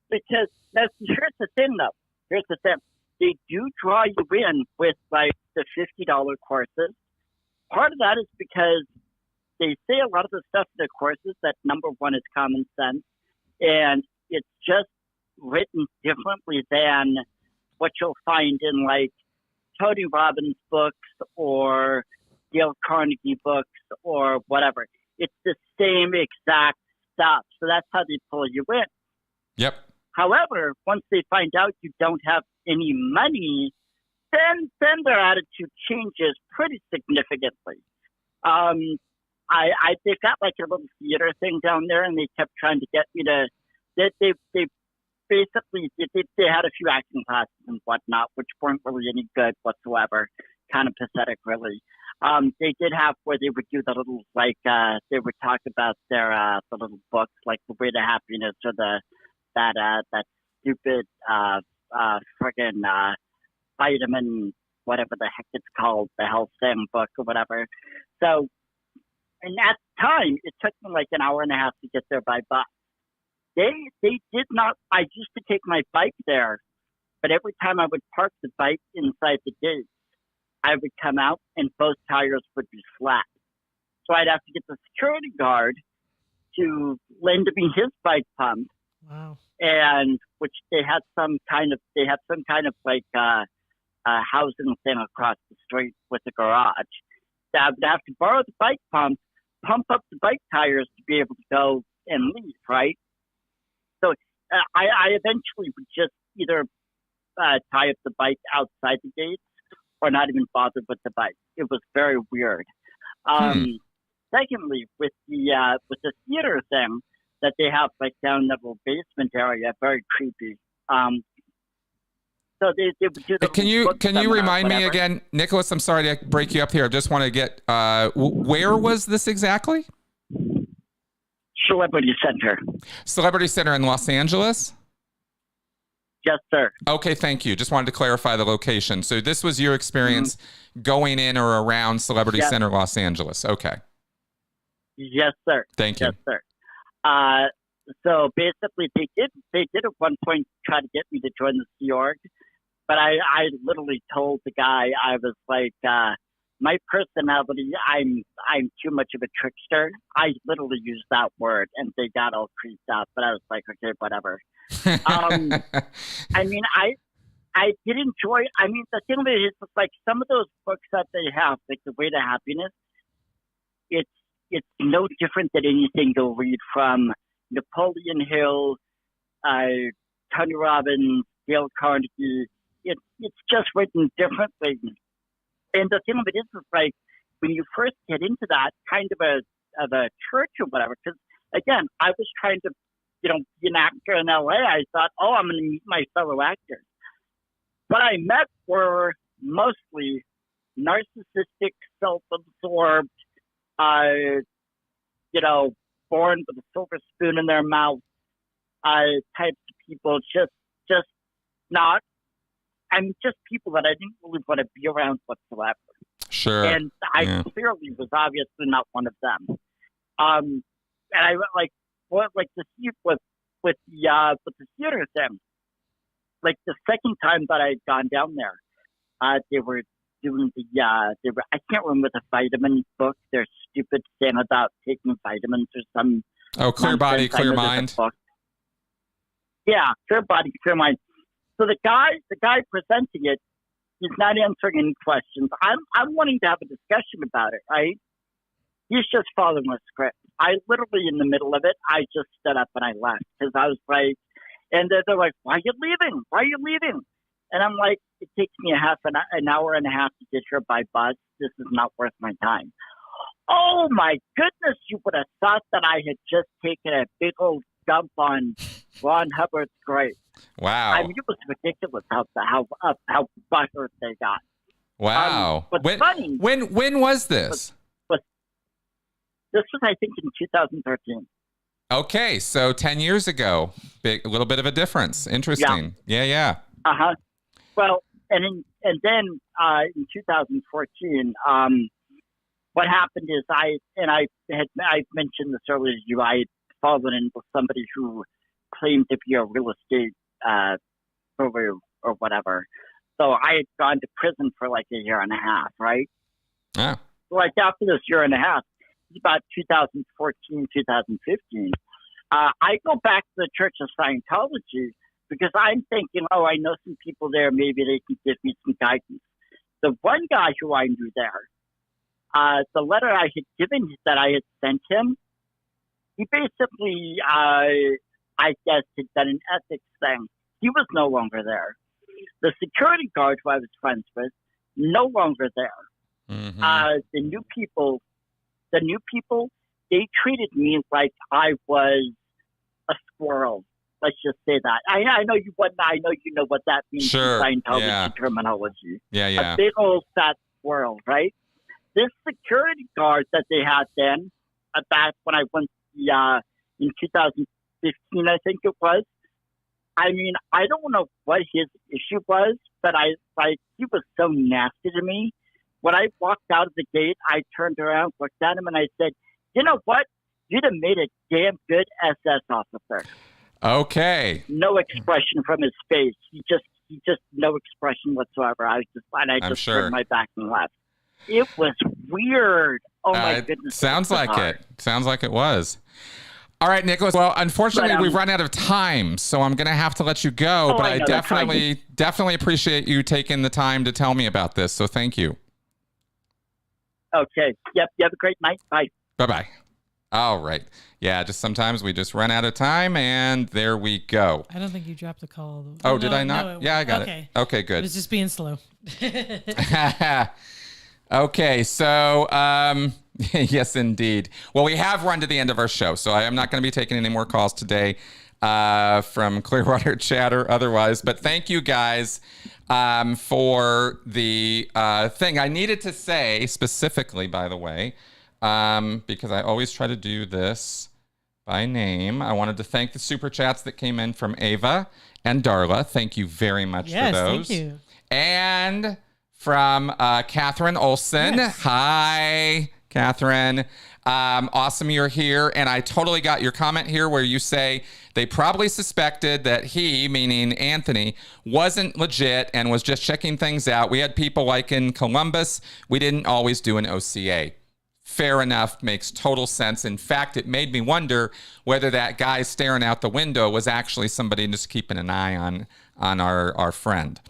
Because here's the thing, though. Here's the thing. They do draw you in with like the $50 courses. Part of that is because they say a lot of the stuff in the courses that number one is common sense, and it's just written differently than what you'll find in like Tony Robbins books or Dale Carnegie books or whatever. It's the same exact stuff. So that's how they pull you in. Yep. However, once they find out you don't have any money, then their attitude changes pretty significantly. They've got like a little theater thing down there, and they kept trying to get me to. They basically they had a few acting classes and whatnot, which weren't really any good whatsoever. Kind of pathetic, really. They did have where they would do the little they would talk about their the little books like The Way to Happiness or that stupid friggin' vitamin whatever the heck it's called, the health thing book or whatever. So, and at the time, it took me like an hour and a half to get there by bus. They did not. I used to take my bike there, but every time I would park the bike inside the gates, I would come out and both tires would be flat. So I'd have to get the security guard to lend me his bike pump. Wow. And which they had some kind of like housing thing across the street with the garage. So I would have to borrow the bike pump up the bike tires to be able to go and leave, right? So I eventually would just either tie up the bike outside the gates or not even bother with the bike. It was very weird. Secondly, with the theater thing that they have like down in the little basement area, very creepy. So they would do the Can you remind me again, Nicholas? I'm sorry to break you up here. I just want to get where was this exactly? Celebrity Center. Celebrity Center in Los Angeles? Yes, sir. Okay, thank you. Just wanted to clarify the location. So this was your experience going in or around Celebrity Center, Los Angeles. Okay. Yes, sir. Thank you. Yes, sir. So basically, they did at one point try to get me to join the Sea Org, but I literally told the guy, I was like, my personality, I'm too much of a trickster. I literally used that word, and they got all creeped out. But I was like, okay, whatever. I mean, I did enjoy. I mean, the thing of it is, like some of those books that they have, like The Way to Happiness, it's no different than anything you'll read from Napoleon Hill, Tony Robbins, Dale Carnegie. it's just written differently. And the thing of it is like when you first get into that kind of a church or whatever, because again, I was trying to, be an actor in LA. I thought, I'm going to meet my fellow actors. What I met were mostly narcissistic, self-absorbed, born with a silver spoon in their mouth, types of people, just not. Just people that I didn't really want to be around whatsoever. Sure. And I clearly was obviously not one of them. And I like the with the theater thing. Like the second time that I had gone down there, they were doing I can't remember the vitamin book. Their stupid thing about taking vitamins or some. Oh, Clear Body, Clear Mind. Yeah, Clear Body, Clear Mind. So the guy presenting it, he's not answering any questions. I'm wanting to have a discussion about it, right? He's just following a script. I literally, in the middle of it, I just stood up and I left because I was like, and they're like, "Why are you leaving? Why are you leaving?" And I'm like, "It takes me an hour and a half to get here by bus. This is not worth my time." Oh my goodness! You would have thought that I had just taken a big old dump on Ron Hubbard's grave. Wow! I mean, it was ridiculous how butthurt they got. Wow! Funny? When was this? This was, I think, in 2013. Okay, so 10 years ago. A little bit of a difference. Interesting. Yeah. Well, and then in 2014, what happened is I mentioned this earlier to you. I had fallen in with somebody who claimed to be a real estate guru or whatever. So I had gone to prison for like a year and a half, right? Yeah. Like after this year and a half, it's about 2014, 2015. I go back to the Church of Scientology because I'm thinking, I know some people there. Maybe they can give me some guidance. The one guy who I knew there, the letter I had sent him, he basically, I guess, had done an ethics thing. He was no longer there. The security guard who I was friends with, no longer there. Mm-hmm. The new people, they treated me like I was a squirrel. Let's just say that. I know you wouldn't. I know you know what that means Sure. in Scientology terminology. Yeah. A big old fat squirrel, right? This security guard that they had then, back when I went in 2015, I think it was. I mean, I don't know what his issue was, but he was so nasty to me. When I walked out of the gate, I turned around, looked at him, and I said, "You know what? You'd have made a damn good SS officer." Okay. No expression from his face. He just no expression whatsoever. I just turned my back and left. It was weird. Oh my goodness! Sounds like it. Sounds like it was. All right, Nicholas. Well, unfortunately, we've run out of time, so I'm going to have to let you go. But I definitely appreciate you taking the time to tell me about this. So thank you. Okay. Yep. You have a great night. Bye. Bye-bye. All right. Yeah, just sometimes we just run out of time, and there we go. I don't think you dropped the call. Oh, did I not? Yeah, I got it. Okay, good. It was just being slow. Okay, so yes, indeed. Well, we have run to the end of our show, so I am not going to be taking any more calls today from Clearwater Chat or otherwise. But thank you guys for the thing. I needed to say specifically, by the way, because I always try to do this by name. I wanted to thank the super chats that came in from Ava and Darla. Thank you very much for those. Thank you. And from Catherine Olson. Yes. Hi, Catherine. Awesome you're here. And I totally got your comment here where you say they probably suspected that he, meaning Anthony, wasn't legit and was just checking things out. We had people like in Columbus. We didn't always do an OCA. Fair enough. Makes total sense. In fact, it made me wonder whether that guy staring out the window was actually somebody just keeping an eye on our friend.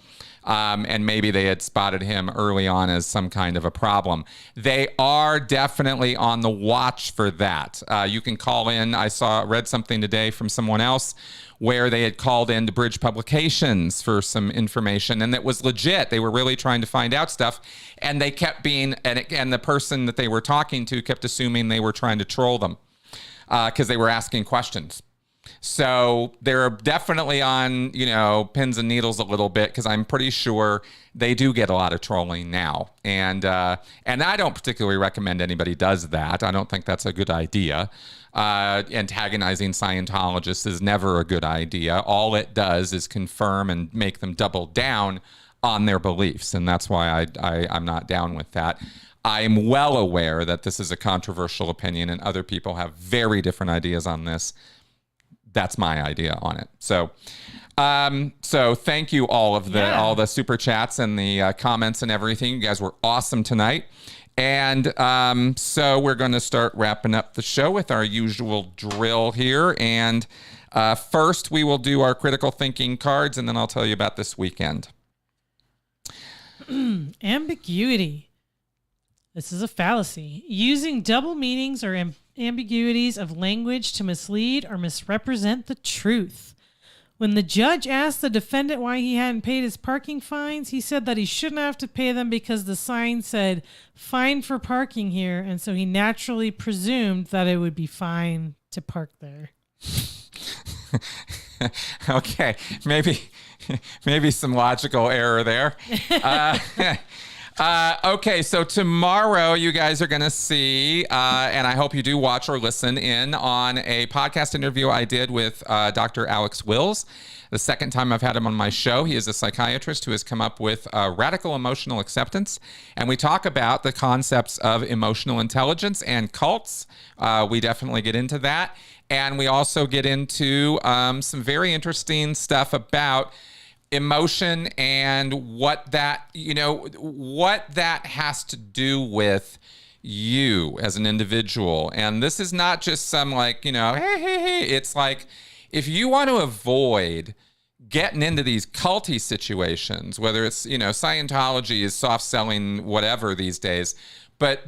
And maybe they had spotted him early on as some kind of a problem. They are definitely on the watch for that. You can call in. I read something today from someone else where they had called in to Bridge Publications for some information, and it was legit. They were really trying to find out stuff, and they kept being, and the person that they were talking to kept assuming they were trying to troll them because they were asking questions. So they're definitely on, pins and needles a little bit, because I'm pretty sure they do get a lot of trolling now. And I don't particularly recommend anybody does that. I don't think that's a good idea. Antagonizing Scientologists is never a good idea. All it does is confirm and make them double down on their beliefs. And that's why I'm not down with that. I'm well aware that this is a controversial opinion and other people have very different ideas on this. That's my idea on it. So thank you all the super chats and the comments and everything. You guys were awesome tonight. And so we're going to start wrapping up the show with our usual drill here. And first we will do our critical thinking cards, and then I'll tell you about this weekend. Ambiguity. This is a fallacy. Using double meanings or ambiguities of language to mislead or misrepresent the truth. When the judge asked the defendant why he hadn't paid his parking fines, he said that he shouldn't have to pay them because the sign said "fine for parking here," and so he naturally presumed that it would be fine to park there. Okay, maybe some logical error there. Okay, so tomorrow you guys are going to see, and I hope you do watch or listen in on a podcast interview I did with Dr. Alex Wills. The second time I've had him on my show. He is a psychiatrist who has come up with radical emotional acceptance, and we talk about the concepts of emotional intelligence and cults. We definitely get into that, and we also get into some very interesting stuff about emotion and what that has to do with you as an individual. And this is not just some hey. It's like, if you want to avoid getting into these culty situations, whether it's, Scientology is soft selling whatever these days, but,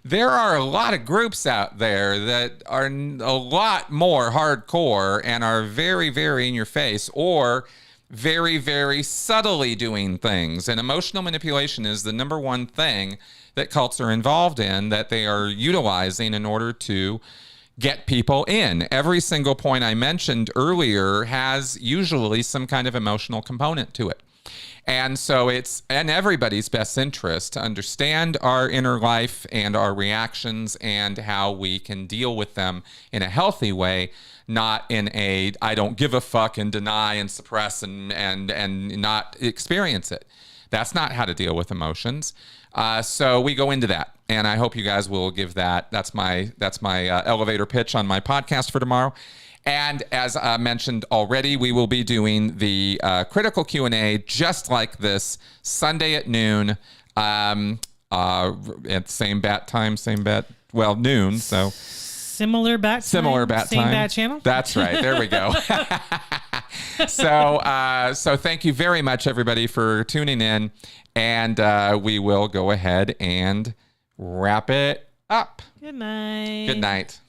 there are a lot of groups out there that are a lot more hardcore and are very, very in your face, or very, very subtly doing things. And emotional manipulation is the number one thing that cults are involved in, that they are utilizing in order to get people in. Every single point I mentioned earlier has usually some kind of emotional component to it. And so it's in everybody's best interest to understand our inner life and our reactions and how we can deal with them in a healthy way, not in a I don't give a fuck and deny and suppress and not experience it. That's not how to deal with emotions. So we go into that, and I hope you guys will give that. That's my elevator pitch on my podcast for tomorrow. And as I mentioned already, we will be doing the critical Q&A just like this Sunday at noon. At same bat time, noon. So. Similar bat same time. Same bat channel. That's right. There we go. So thank you very much, everybody, for tuning in. And we will go ahead and wrap it up. Good night. Good night.